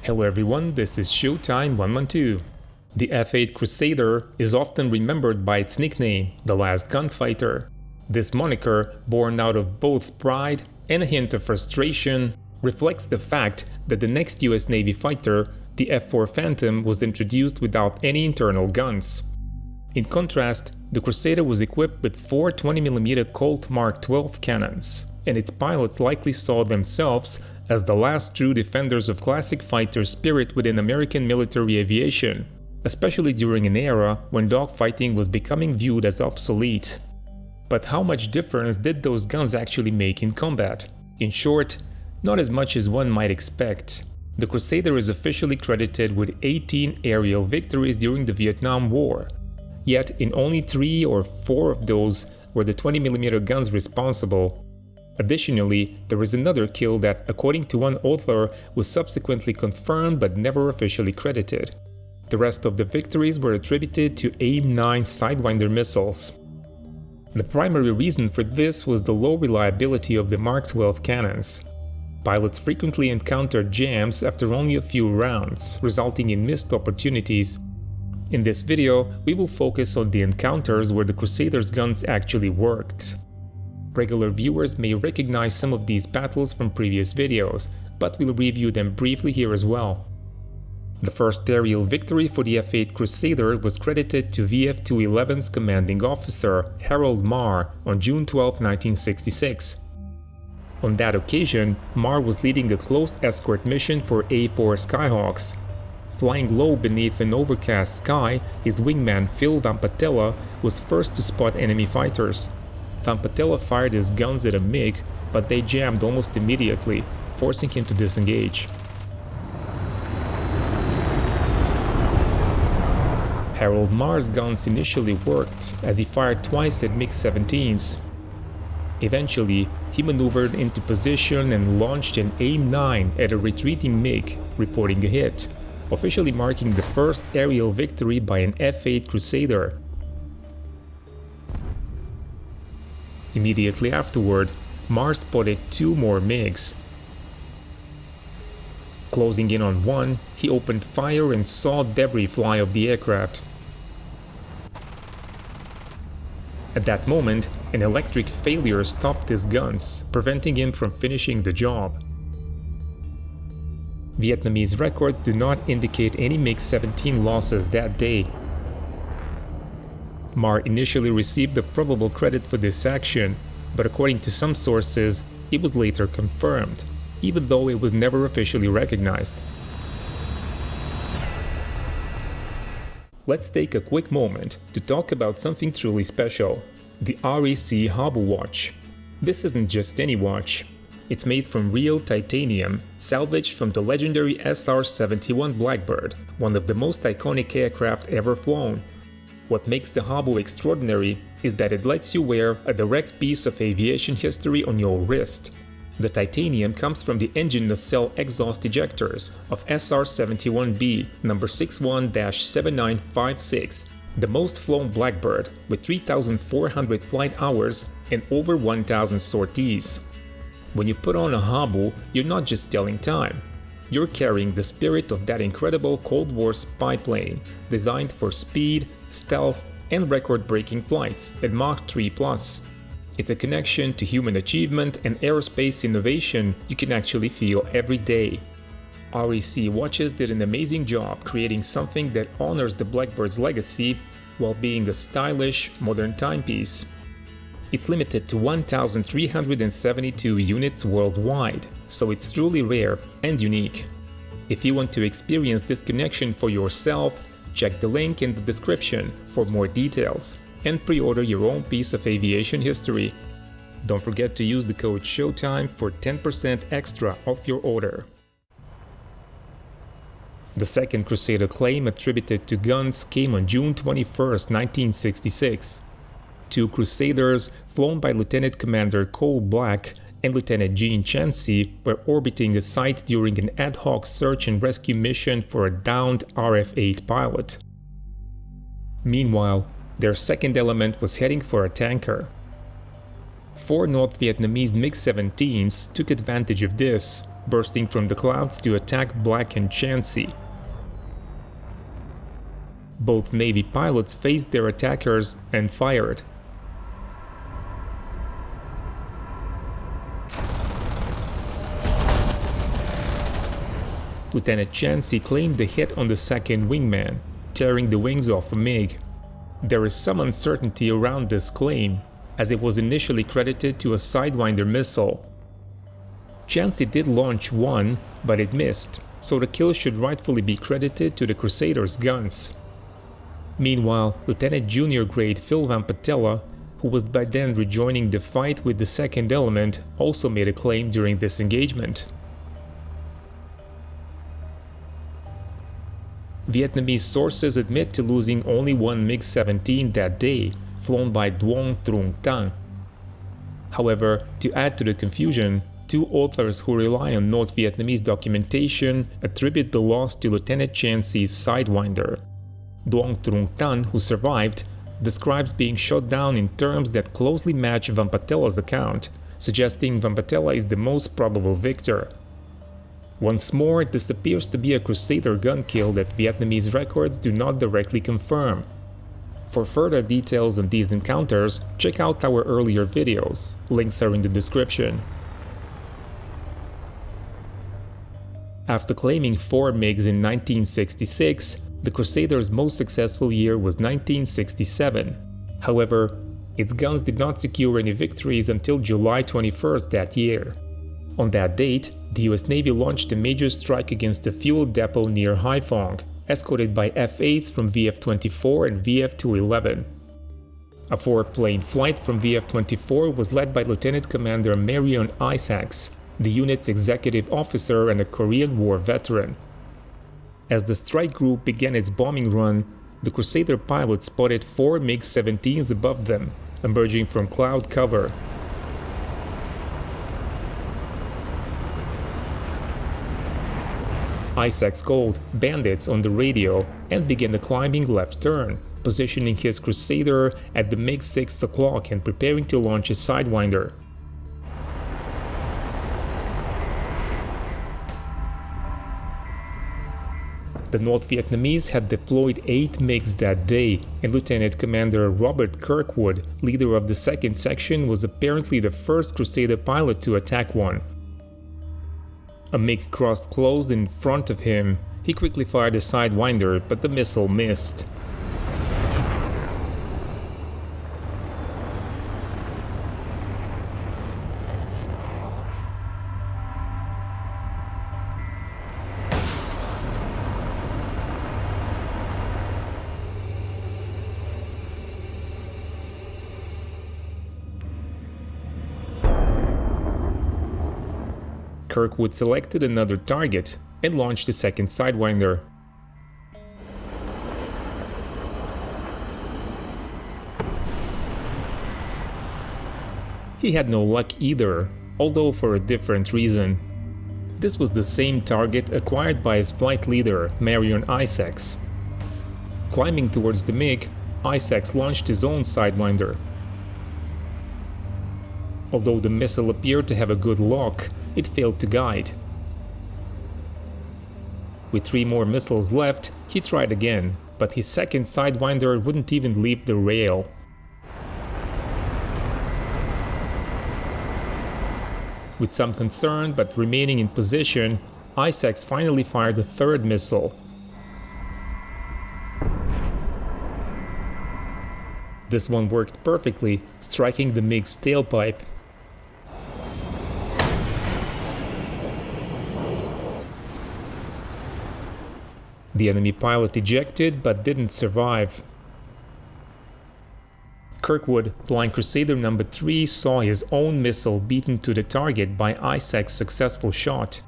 Hello everyone, this is Showtime 112. The F-8 Crusader is often remembered by its nickname, The Last Gunfighter. This moniker, born out of both pride and a hint of frustration, reflects the fact that the next US Navy fighter, the F-4 Phantom, was introduced without any internal guns. In contrast, the Crusader was equipped with four 20mm Colt Mark 12 cannons, and its pilots likely saw themselves as the last true defenders of classic fighter spirit within American military aviation, especially during an era when dogfighting was becoming viewed as obsolete. But how much difference did those guns actually make in combat? In short, not as much as one might expect. The Crusader is officially credited with 18 aerial victories during the Vietnam War, yet in only 3 or 4 of those were the 20mm guns responsible. Additionally, there is another kill that, according to one author, was subsequently confirmed but never officially credited. The rest of the victories were attributed to AIM-9 Sidewinder missiles. The primary reason for this was the low reliability of the Mark 12 cannons. Pilots frequently encountered jams after only a few rounds, resulting in missed opportunities. In this video, we will focus on the encounters where the Crusader's guns actually worked. Regular viewers may recognize some of these battles from previous videos, but we'll review them briefly here as well. The first aerial victory for the F-8 Crusader was credited to VF-211's commanding officer, Harold Marr, on June 12, 1966. On that occasion, Marr was leading a close escort mission for A-4 Skyhawks. Flying low beneath an overcast sky, his wingman Phil Vampatella was first to spot enemy fighters. Vampatella fired his guns at a MiG, but they jammed almost immediately, forcing him to disengage. Harold Marr's guns initially worked, as he fired twice at MiG-17s. Eventually, he maneuvered into position and launched an AIM-9 at a retreating MiG, reporting a hit, officially marking the first aerial victory by an F-8 Crusader. Immediately afterward, Marr spotted 2 more MiGs. Closing in on one, he opened fire and saw debris fly off the aircraft. At that moment, an electric failure stopped his guns, preventing him from finishing the job. Vietnamese records do not indicate any MiG-17 losses that day. Marr initially received the probable credit for this action, but according to some sources, it was later confirmed, even though it was never officially recognized. Let's take a quick moment to talk about something truly special, the REC Habu watch. This isn't just any watch. It's made from real titanium, salvaged from the legendary SR-71 Blackbird, one of the most iconic aircraft ever flown. What makes the Habu extraordinary is that it lets you wear a direct piece of aviation history on your wrist. The titanium comes from the engine nacelle exhaust ejectors of SR-71B number 61-7956, the most flown Blackbird with 3,400 flight hours and over 1,000 sorties. When you put on a Habu, you're not just telling time. You're carrying the spirit of that incredible Cold War spy plane, designed for speed, stealth, and record-breaking flights at Mach 3+. It's a connection to human achievement and aerospace innovation you can actually feel every day. REC watches did an amazing job creating something that honors the Blackbird's legacy while being a stylish, modern timepiece. It's limited to 1,372 units worldwide, so it's truly rare and unique. If you want to experience this connection for yourself, check the link in the description for more details and pre-order your own piece of aviation history. Don't forget to use the code SHOWTIME for 10% extra off your order. The second Crusader claim attributed to guns came on June 21, 1966. 2 Crusaders, flown by Lieutenant Commander Cole Black and Lieutenant Gene Chansey, were orbiting a site during an ad hoc search and rescue mission for a downed RF-8 pilot. Meanwhile, their second element was heading for a tanker. 4 North Vietnamese MiG-17s took advantage of this, bursting from the clouds to attack Black and Chansey. Both Navy pilots faced their attackers and fired. Lieutenant Chansey claimed the hit on the second wingman, tearing the wings off a MiG. There is some uncertainty around this claim, as it was initially credited to a Sidewinder missile. Chansey did launch one, but it missed, so the kill should rightfully be credited to the Crusaders' guns. Meanwhile, Lieutenant Junior Grade Phil Vampatella, who was by then rejoining the fight with the second element, also made a claim during this engagement. Vietnamese sources admit to losing only one MiG-17 that day, flown by Duong Trung Tan. However, to add to the confusion, two authors who rely on North Vietnamese documentation attribute the loss to Lieutenant Chansey's Sidewinder. Duong Trung Tan, who survived, describes being shot down in terms that closely match Vampatella's account, suggesting Vampatella is the most probable victor. Once more, this appears to be a Crusader gun kill that Vietnamese records do not directly confirm. For further details on these encounters, check out our earlier videos, links are in the description. After claiming 4 MiGs in 1966, the Crusaders' most successful year was 1967. However, its guns did not secure any victories until July 21st that year. On that date, the US Navy launched a major strike against a fuel depot near Haiphong, escorted by F-8s from VF-24 and VF-211. A 4-plane flight from VF-24 was led by Lieutenant Commander Marion Isaacs, the unit's executive officer and a Korean War veteran. As the strike group began its bombing run, the Crusader pilots spotted 4 MiG-17s above them, emerging from cloud cover. Isaacs called "Bandits" on the radio and began the climbing left turn, positioning his Crusader at the MiG 6 o'clock and preparing to launch a Sidewinder. The North Vietnamese had deployed 8 MiGs that day, and Lieutenant Commander Robert Kirkwood, leader of the 2nd Section, was apparently the first Crusader pilot to attack one. A MiG crossed close in front of him. He quickly fired a Sidewinder, but the missile missed. Kirkwood selected another target and launched a second Sidewinder. He had no luck either, although for a different reason. This was the same target acquired by his flight leader, Marion Isaacs. Climbing towards the MiG, Isaacs launched his own Sidewinder. Although the missile appeared to have a good lock, it failed to guide. With 3 more missiles left, he tried again, but his second Sidewinder wouldn't even leave the rail. With some concern but remaining in position, Isaacs finally fired a 3rd missile. This one worked perfectly, striking the MiG's tailpipe. The enemy pilot ejected but didn't survive. Kirkwood, Flying Crusader No. 3, saw his own missile beaten to the target by Isaacs' successful shot.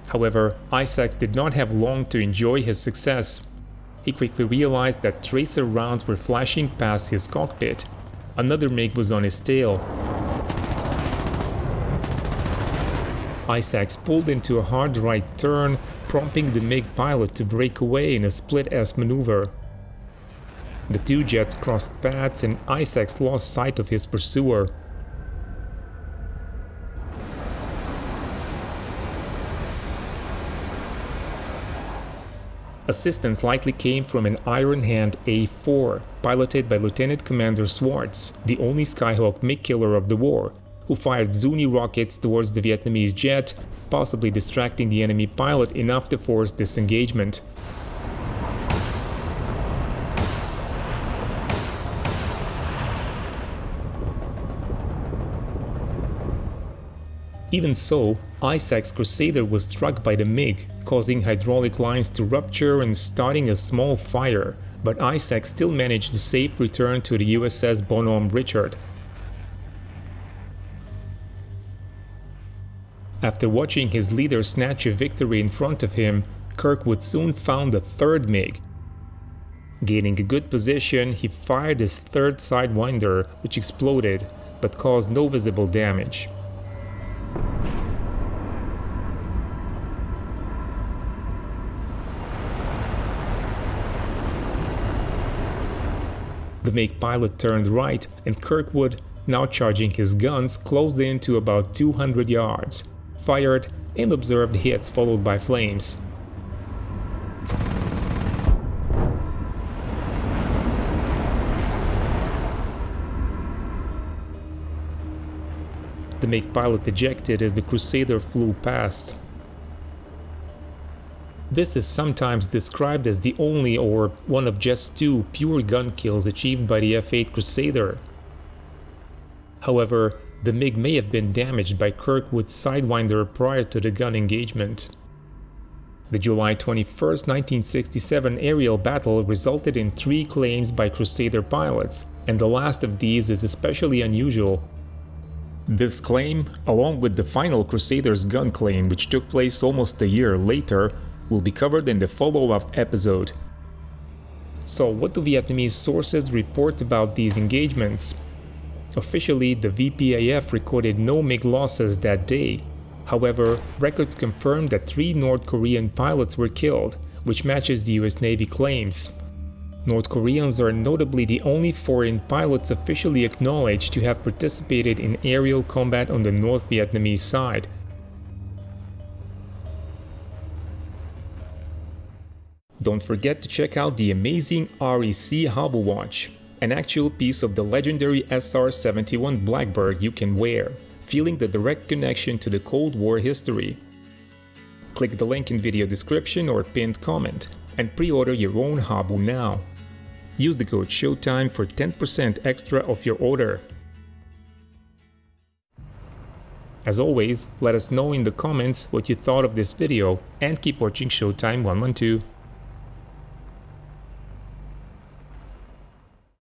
However, Isaacs did not have long to enjoy his success. He quickly realized that tracer rounds were flashing past his cockpit. Another MiG was on his tail. Isaacs pulled into a hard right turn, prompting the MiG pilot to break away in a split S maneuver. The two jets crossed paths and Isaacs lost sight of his pursuer. Assistance likely came from an Iron Hand A-4, piloted by Lieutenant Commander Swartz, the only Skyhawk MiG killer of the war, who fired Zuni rockets towards the Vietnamese jet, possibly distracting the enemy pilot enough to force disengagement. Even so, Isaacs' Crusader was struck by the MiG, causing hydraulic lines to rupture and starting a small fire, but Isaacs still managed a safe return to the USS Bonhomme Richard. After watching his leader snatch a victory in front of him, Kirkwood soon found a third MiG. Gaining a good position, he fired his third Sidewinder, which exploded, but caused no visible damage. The MiG pilot turned right, and Kirkwood, now charging his guns, closed in to about 200 yards, fired, and observed hits followed by flames. The MiG pilot ejected as the Crusader flew past. This is sometimes described as the only or one of just 2 pure gun kills achieved by the F-8 Crusader. However, the MiG may have been damaged by Kirkwood's Sidewinder prior to the gun engagement. The July 21, 1967 aerial battle resulted in 3 claims by Crusader pilots, and the last of these is especially unusual. This claim, along with the final Crusader's gun claim, which took place almost a year later, will be covered in the follow-up episode. So what do Vietnamese sources report about these engagements? Officially, the VPAF recorded no MiG losses that day. However, records confirm that 3 North Korean pilots were killed, which matches the US Navy claims. North Koreans are notably the only foreign pilots officially acknowledged to have participated in aerial combat on the North Vietnamese side. Don't forget to check out the amazing REC Habu watch, an actual piece of the legendary SR-71 Blackbird you can wear, feeling the direct connection to the Cold War history. Click the link in video description or pinned comment and pre-order your own Habu now. Use the code SHOWTIME for 10% extra off your order. As always, let us know in the comments what you thought of this video and keep watching Showtime 112.